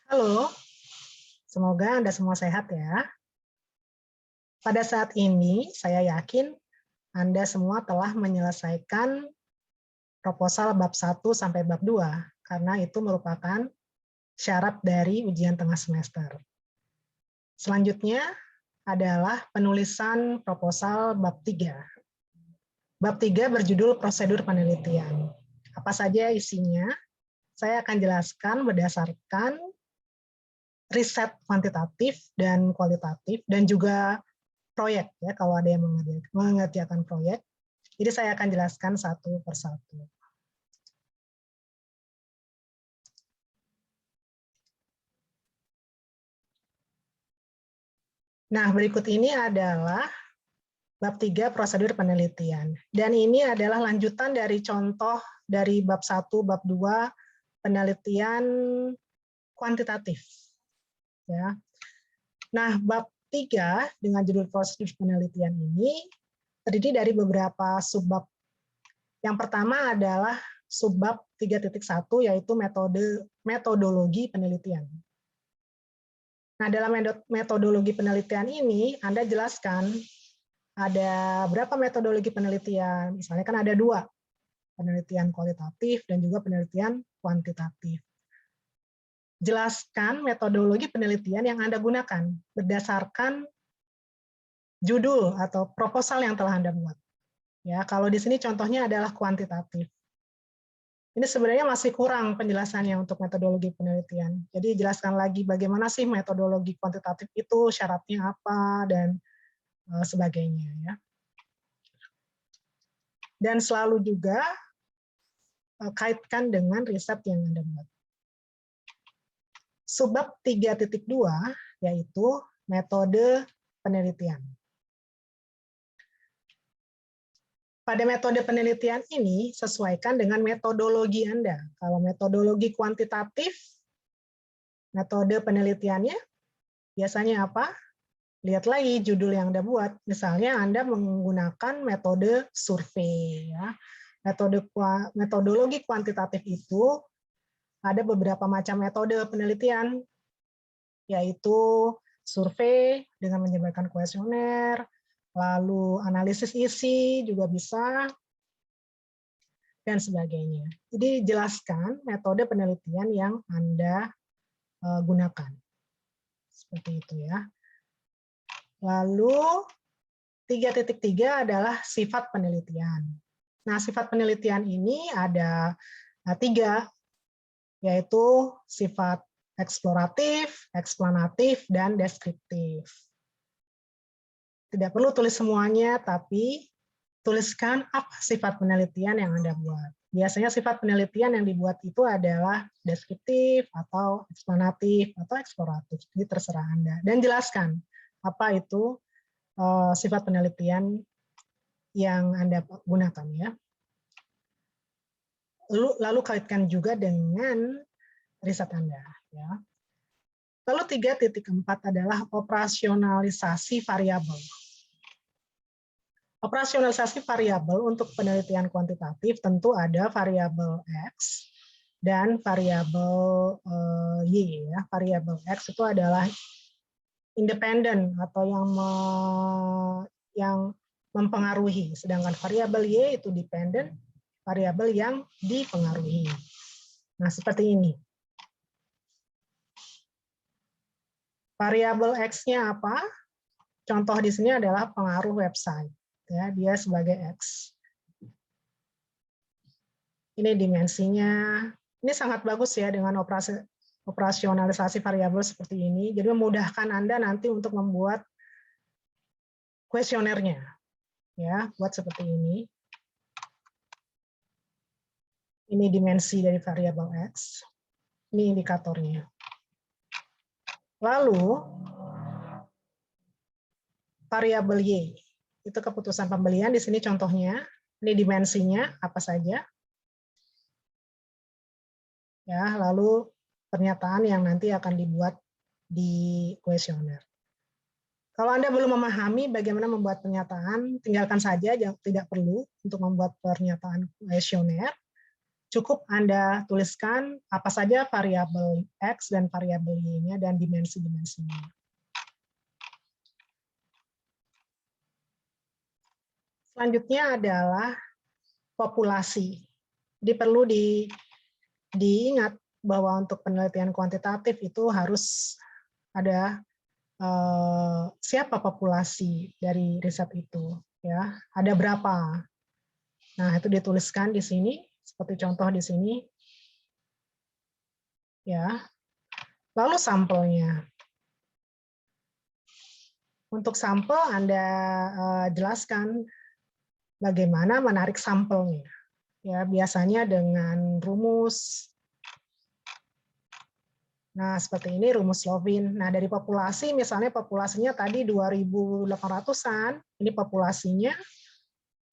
Halo, semoga Anda semua sehat ya. Pada saat ini, saya yakin Anda semua telah menyelesaikan proposal bab 1 sampai bab 2, karena itu merupakan syarat dari ujian tengah semester. Selanjutnya adalah penulisan proposal bab 3. Bab 3 berjudul prosedur penelitian. Apa saja isinya? Saya akan jelaskan berdasarkan riset kuantitatif dan kualitatif, dan juga proyek ya, kalau ada yang mengerjakan proyek. Jadi saya akan jelaskan satu persatu. Nah, berikut ini adalah bab 3 prosedur penelitian. Dan ini adalah lanjutan dari contoh dari bab 1, bab 2 penelitian kuantitatif. Ya. Nah, bab 3 dengan judul prosedur penelitian ini terdiri dari beberapa subbab. Yang pertama adalah subbab 3.1, yaitu metodologi penelitian. Nah, dalam metodologi penelitian ini, Anda jelaskan ada berapa metodologi penelitian. Misalnya kan ada 2, penelitian kualitatif dan juga penelitian kuantitatif. Jelaskan metodologi penelitian yang Anda gunakan berdasarkan judul atau proposal yang telah Anda buat. Ya, kalau di sini contohnya adalah kuantitatif. Ini sebenarnya masih kurang penjelasannya untuk metodologi penelitian. Jadi jelaskan lagi bagaimana sih metodologi kuantitatif itu, syaratnya apa, dan sebagainya. Ya. Dan selalu juga kaitkan dengan riset yang Anda buat. Subbab 3.2 yaitu metode penelitian. Pada metode penelitian ini, sesuaikan dengan metodologi Anda. Kalau metodologi kuantitatif, metode penelitiannya biasanya apa? Lihat lagi judul yang Anda buat. Misalnya Anda menggunakan metode survei. Ya. Metodologi kuantitatif itu ada beberapa macam metode penelitian, yaitu survei dengan menyebarkan kuesioner, lalu analisis isi juga bisa, dan sebagainya. Jadi jelaskan metode penelitian yang Anda gunakan. Seperti itu ya. Lalu 3.3 adalah sifat penelitian. Nah, sifat penelitian ini ada 3, yaitu sifat eksploratif, eksplanatif, dan deskriptif. Tidak perlu tulis semuanya, tapi tuliskan apa sifat penelitian yang Anda buat. Biasanya sifat penelitian yang dibuat itu adalah deskriptif, atau eksplanatif, atau eksploratif. Jadi terserah Anda. Dan jelaskan apa itu sifat penelitian yang Anda gunakan. Ya. Lalu kaitkan juga dengan riset Anda. Ya. Lalu 3.4 adalah operasionalisasi variabel. Operasionalisasi variabel untuk penelitian kuantitatif tentu ada variabel X dan variabel Y. Ya. Variabel X itu adalah independen atau yang mempengaruhi, sedangkan variabel Y itu dependen, variabel yang dipengaruhi. Nah, seperti ini. Variabel X-nya apa? Contoh di sini adalah pengaruh website. Ya, dia sebagai X. Ini dimensinya. Ini sangat bagus ya dengan operasionalisasi variabel seperti ini. Jadi memudahkan Anda nanti untuk membuat kuesionernya. Ya, buat seperti ini. Ini dimensi dari variabel X. Ini indikatornya. Lalu variabel Y. Itu keputusan pembelian, di sini contohnya. Ini dimensinya apa saja. Ya, lalu pernyataan yang nanti akan dibuat di kuesioner. Kalau Anda belum memahami bagaimana membuat pernyataan, tinggalkan saja, tidak perlu untuk membuat pernyataan kuesioner. cukup Anda tuliskan apa saja variabel X dan variabel Y-nya dan dimensi-dimensinya. Selanjutnya adalah populasi. Jadi perlu diingat bahwa untuk penelitian kuantitatif itu harus ada siapa populasi dari riset itu, ya, ada berapa. Nah, itu dituliskan di sini seperti contoh di sini, ya. Lalu sampelnya. Untuk sampel Anda jelaskan bagaimana menarik sampelnya. Ya, biasanya dengan rumus. Nah, seperti ini rumus Lovin. Nah, dari populasi, misalnya populasinya tadi 2.800-an, ini populasinya,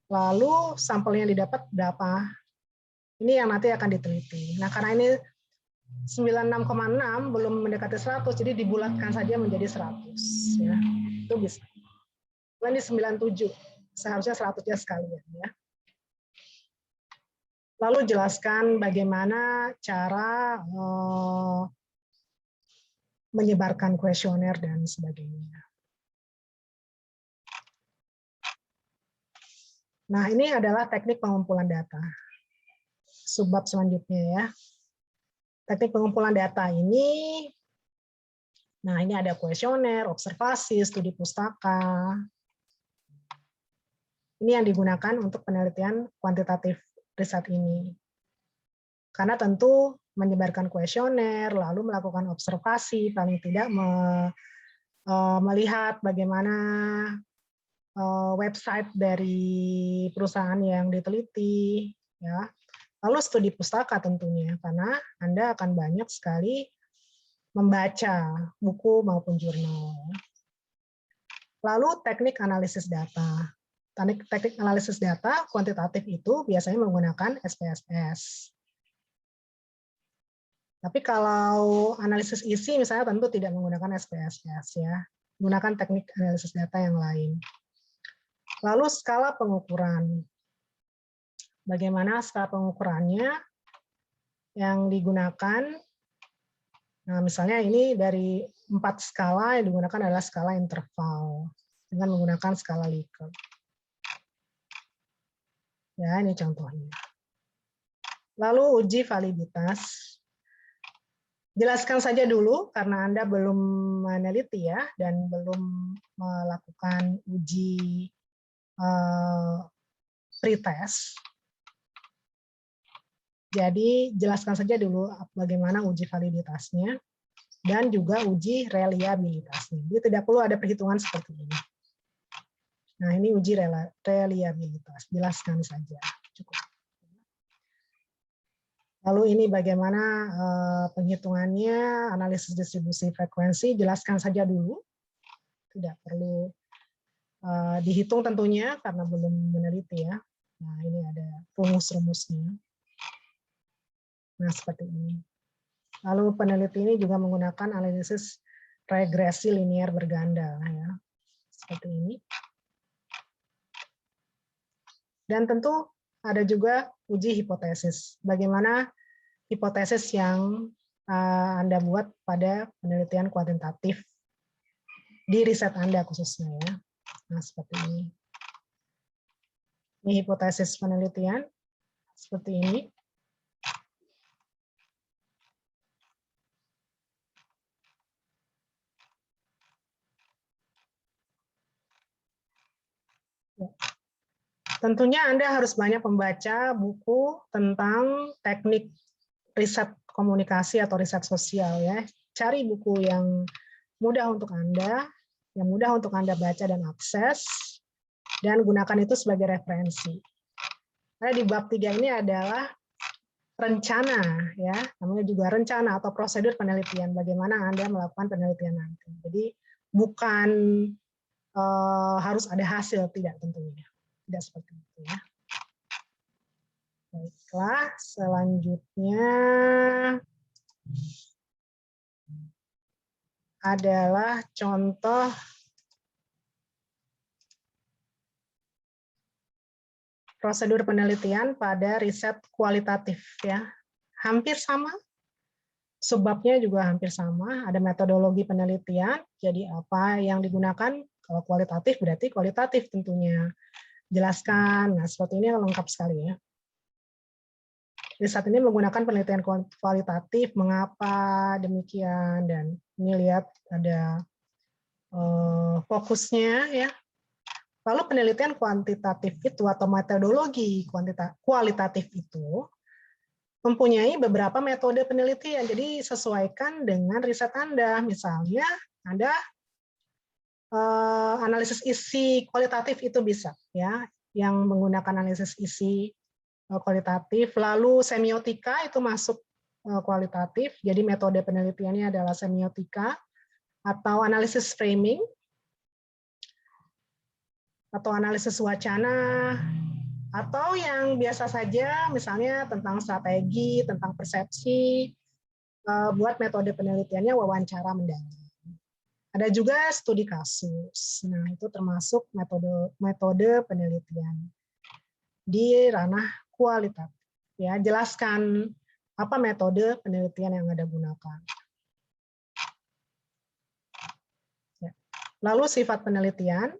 lalu sampel yang didapat berapa? Ini yang nanti akan diteliti. Nah, karena ini 96,6 belum mendekati 100, jadi dibulatkan saja menjadi 100. Ya, itu bisa. Ini 97, seharusnya 100-nya sekalian. Ya. Lalu jelaskan bagaimana cara menyebarkan kuesioner dan sebagainya. Nah, ini adalah teknik pengumpulan data. Subbab selanjutnya ya. Teknik pengumpulan data ini, nah ini ada kuesioner, observasi, studi pustaka. Ini yang digunakan untuk penelitian kuantitatif riset ini. Karena tentu menyebarkan kuesioner, lalu melakukan observasi, paling tidak melihat bagaimana website dari perusahaan yang diteliti, ya. Lalu studi pustaka tentunya, karena Anda akan banyak sekali membaca buku maupun jurnal. Lalu teknik analisis data. Teknik analisis data kuantitatif itu biasanya menggunakan SPSS. Tapi kalau analisis isi misalnya tentu tidak menggunakan SPSS ya, menggunakan teknik analisis data yang lain. Lalu skala pengukuran. Bagaimana skala pengukurannya yang digunakan? Nah, misalnya ini dari 4 skala yang digunakan adalah skala interval dengan menggunakan skala Likert. Ya, ini contohnya. Lalu uji validitas. Jelaskan saja dulu karena Anda belum meneliti ya dan belum melakukan uji pretest. Jadi jelaskan saja dulu bagaimana uji validitasnya dan juga uji reliabilitasnya. Jadi tidak perlu ada perhitungan seperti ini. Nah, ini uji reliabilitas. Jelaskan saja. Cukup. Lalu ini bagaimana penghitungannya, analisis distribusi frekuensi, jelaskan saja dulu. Tidak perlu dihitung tentunya karena belum meneliti ya. Nah, ini ada rumus-rumusnya. Nah, seperti ini. Lalu peneliti ini juga menggunakan analisis regresi linear berganda ya. Seperti ini. Dan tentu ada juga uji hipotesis. Bagaimana hipotesis yang Anda buat pada penelitian kuantitatif di riset Anda khususnya ya. Nah, seperti ini. Ini hipotesis penelitian seperti ini. Ya. Tentunya Anda harus banyak membaca buku tentang teknik riset komunikasi atau riset sosial ya. Cari buku yang mudah untuk Anda, yang mudah untuk Anda baca dan akses, dan gunakan itu sebagai referensi. Karena di bab 3 ini adalah rencana ya, namanya juga rencana atau prosedur penelitian, bagaimana Anda melakukan penelitian nanti. Jadi bukan harus ada hasil, tidak tentunya. Tidak seperti itu ya. Baiklah, selanjutnya adalah contoh prosedur penelitian pada riset kualitatif ya. Hampir sama, subbabnya juga hampir sama, ada metodologi penelitian, jadi apa yang digunakan, kalau kualitatif berarti kualitatif tentunya. Jelaskan, nah seperti ini lengkap sekali ya. Riset ini menggunakan penelitian kualitatif, mengapa demikian, dan ini lihat ada fokusnya ya. Lalu penelitian kuantitatif itu atau metodologi kualitatif itu mempunyai beberapa metode penelitian. Jadi sesuaikan dengan riset Anda. Misalnya Anda analisis isi kualitatif itu bisa ya, yang menggunakan analisis isi kualitatif. Lalu semiotika itu masuk kualitatif. Jadi metode penelitiannya adalah semiotika atau analisis framing atau analisis wacana, atau yang biasa saja misalnya tentang strategi, tentang persepsi, buat metode penelitiannya wawancara mendalam. Ada juga studi kasus. Nah, itu termasuk metode penelitian di ranah kualitatif. Ya, jelaskan apa metode penelitian yang Anda gunakan. Ya. Lalu sifat penelitian.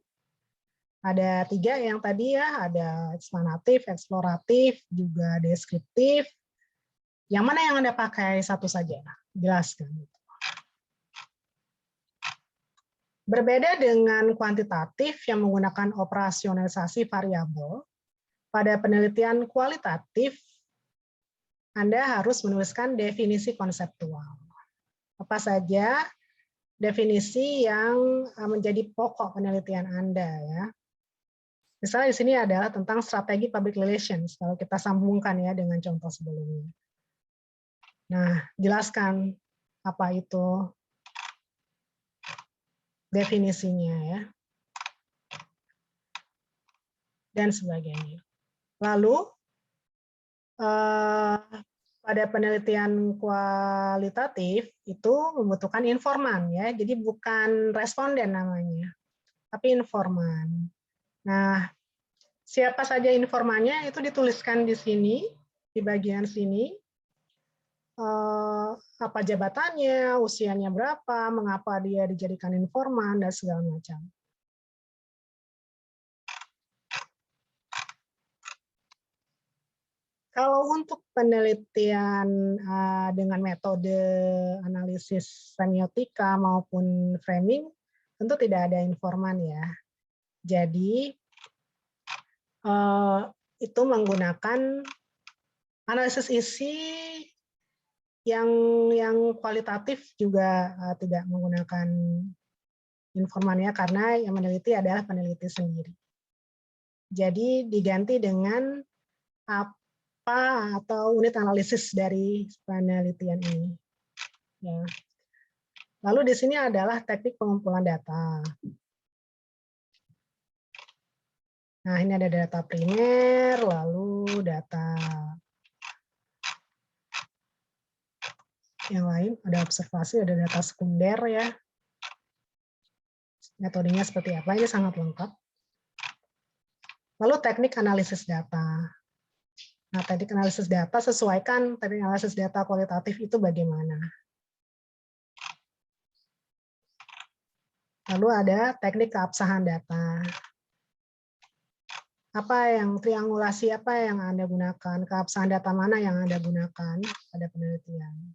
Ada 3 yang tadi ya, ada eksplanatif, eksploratif, juga deskriptif. Yang mana yang Anda pakai satu saja? Jelaskan. Berbeda dengan kuantitatif yang menggunakan operasionalisasi variabel, pada penelitian kualitatif, Anda harus menuliskan definisi konseptual. Apa saja definisi yang menjadi pokok penelitian Anda ya. Misalnya di sini adalah tentang strategi public relations, kalau kita sambungkan ya dengan contoh sebelumnya. Nah, jelaskan apa itu definisinya ya, dan sebagainya. Lalu, pada penelitian kualitatif itu membutuhkan informan ya, jadi bukan responden namanya, tapi informan. Nah, siapa saja informannya itu dituliskan di sini, di bagian sini. Apa jabatannya, usianya berapa, mengapa dia dijadikan informan, dan segala macam. Kalau untuk penelitian dengan metode analisis semiotika maupun framing, tentu tidak ada informan ya. Jadi itu menggunakan analisis isi yang kualitatif juga tidak menggunakan informannya karena yang meneliti adalah peneliti sendiri. Jadi diganti dengan apa atau unit analisis dari penelitian ini. Ya. Lalu di sini adalah teknik pengumpulan data. Nah, ini ada data primer, lalu data yang lain, ada observasi, ada data sekunder ya. Metodenya seperti apa, ini sangat lengkap. Lalu teknik analisis data. Nah, teknik analisis data sesuaikan teknik analisis data kualitatif itu bagaimana. Lalu ada teknik keabsahan data. Apa yang triangulasi apa yang Anda gunakan, keabsahan data mana yang Anda gunakan pada penelitian.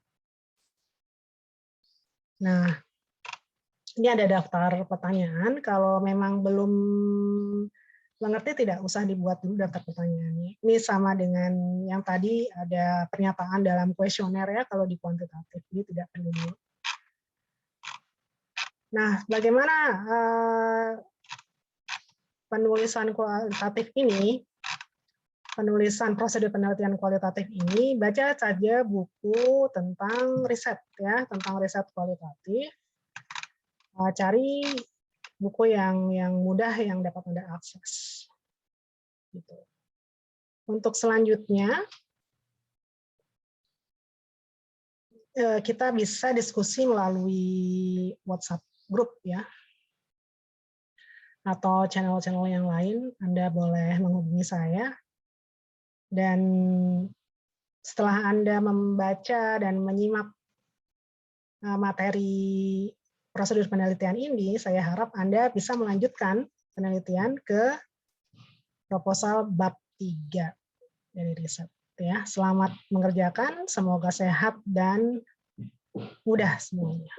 Nah, ini ada daftar pertanyaan. Kalau memang belum mengerti tidak usah dibuat dulu daftar pertanyaannya. Ini sama dengan yang tadi ada pernyataan dalam kuesioner ya kalau di kuantitatif, jadi tidak perlu dulu. Nah, bagaimana penulisan kualitatif ini, penulisan prosedur penelitian kualitatif ini, baca saja buku tentang riset ya, tentang riset kualitatif. Cari buku yang mudah yang dapat Anda akses. Gitu. Untuk selanjutnya, kita bisa diskusi melalui WhatsApp group ya, atau channel-channel yang lain. Anda boleh menghubungi saya Dan setelah Anda membaca dan menyimak materi prosedur penelitian ini, saya harap Anda bisa melanjutkan penelitian ke proposal bab 3 dari riset. Ya, selamat mengerjakan, semoga sehat dan mudah semuanya.